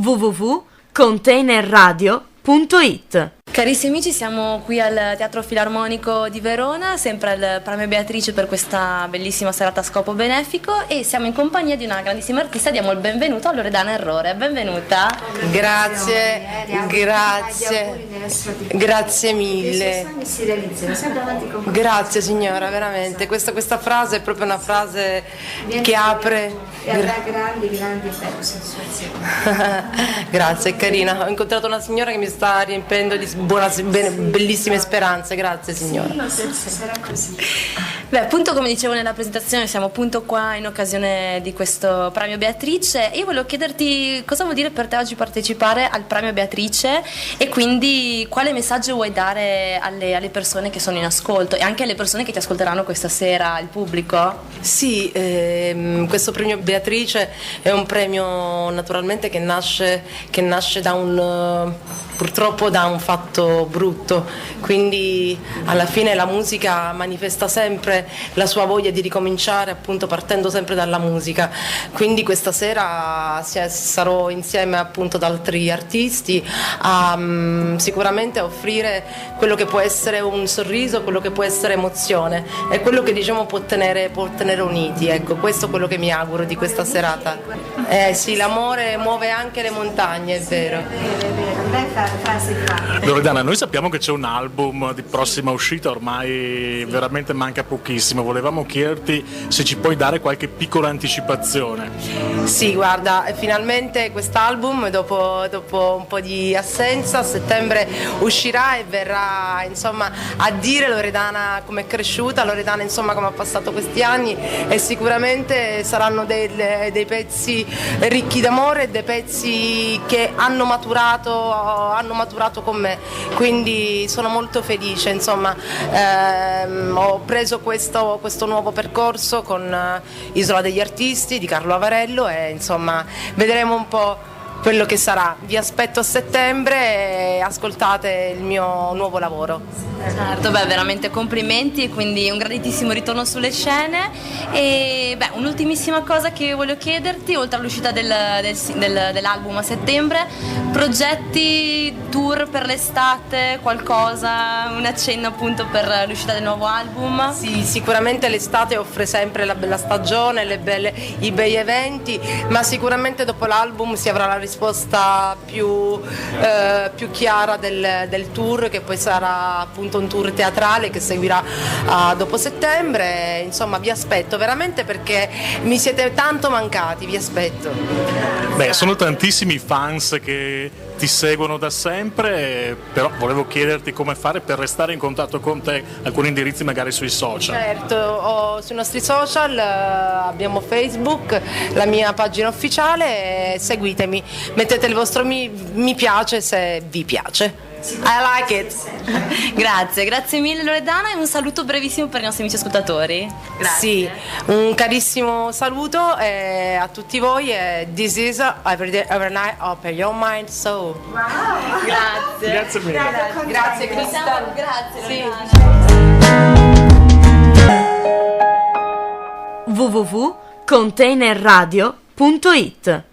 www.containerradio.it. Carissimi amici, siamo qui al Teatro Filarmonico di Verona, sempre al Premio Beatrice per questa bellissima serata a scopo benefico, e siamo in compagnia di una grandissima artista. Diamo il benvenuto a Loredana Errore. Benvenuta. Grazie mille. Grazie signora, veramente. Questa frase è proprio una frase che apre. E avrà grandi sensazioni. Grazie, è carina. Ho incontrato una signora che mi sta riempiendo di bellissime speranze. Grazie signora. Sarà così. Beh, appunto, come dicevo nella presentazione, siamo appunto qua in occasione di questo Premio Beatrice. Io volevo chiederti cosa vuol dire per te oggi partecipare al Premio Beatrice, e quindi quale messaggio vuoi dare alle persone che sono in ascolto e anche alle persone che ti ascolteranno questa sera, il pubblico? Sì, questo Premio Beatrice è un premio naturalmente che nasce purtroppo da un fatto brutto, quindi alla fine la musica manifesta sempre la sua voglia di ricominciare, appunto partendo sempre dalla musica. Quindi questa sera sarò insieme appunto ad altri artisti a sicuramente offrire quello che può essere un sorriso, quello che può essere emozione e quello che diciamo può tenere uniti. Ecco, questo è quello che mi auguro di questa serata. Sì, l'amore muove anche le montagne, è vero. Loredana, noi sappiamo che c'è un album di prossima uscita, ormai veramente manca pochissimo. Volevamo chiederti se ci puoi dare qualche piccola anticipazione. Sì, guarda, finalmente quest'album dopo un po' di assenza a settembre uscirà e verrà insomma a dire Loredana come è cresciuta, Loredana insomma come ha passato questi anni, e sicuramente saranno dei pezzi ricchi d'amore, dei pezzi che hanno maturato con me, quindi sono molto felice, insomma. Ho preso questo nuovo percorso con Isola degli Artisti di Carlo Avarello e insomma vedremo un po' quello che sarà. Vi aspetto a settembre e ascoltate il mio nuovo lavoro. Certo, beh, veramente complimenti, e quindi un graditissimo ritorno sulle scene. E beh, un'ultimissima cosa che voglio chiederti, oltre all'uscita dell'album a settembre, progetti, tour per l'estate, qualcosa, un accenno appunto per l'uscita del nuovo album? Sì, sicuramente l'estate offre sempre la bella stagione, i bei eventi, ma sicuramente dopo l'album si avrà la risposta più chiara del tour, che poi sarà appunto un tour teatrale che seguirà dopo settembre. Insomma, vi aspetto veramente perché mi siete tanto mancati, vi aspetto. Beh, sono tantissimi i fans che ti seguono da sempre, però volevo chiederti come fare per restare in contatto con te, alcuni indirizzi magari sui social. Certo, sui nostri social abbiamo Facebook, la mia pagina ufficiale, seguitemi, mettete il vostro mi piace se vi piace. I like it. Grazie mille Loredana, e un saluto brevissimo per i nostri amici ascoltatori. Grazie. Sì, un carissimo saluto a tutti voi, e this is every night open your mind, so. Wow. Grazie mille. Grazie Cristian. Grazie sì. www.containerradio.it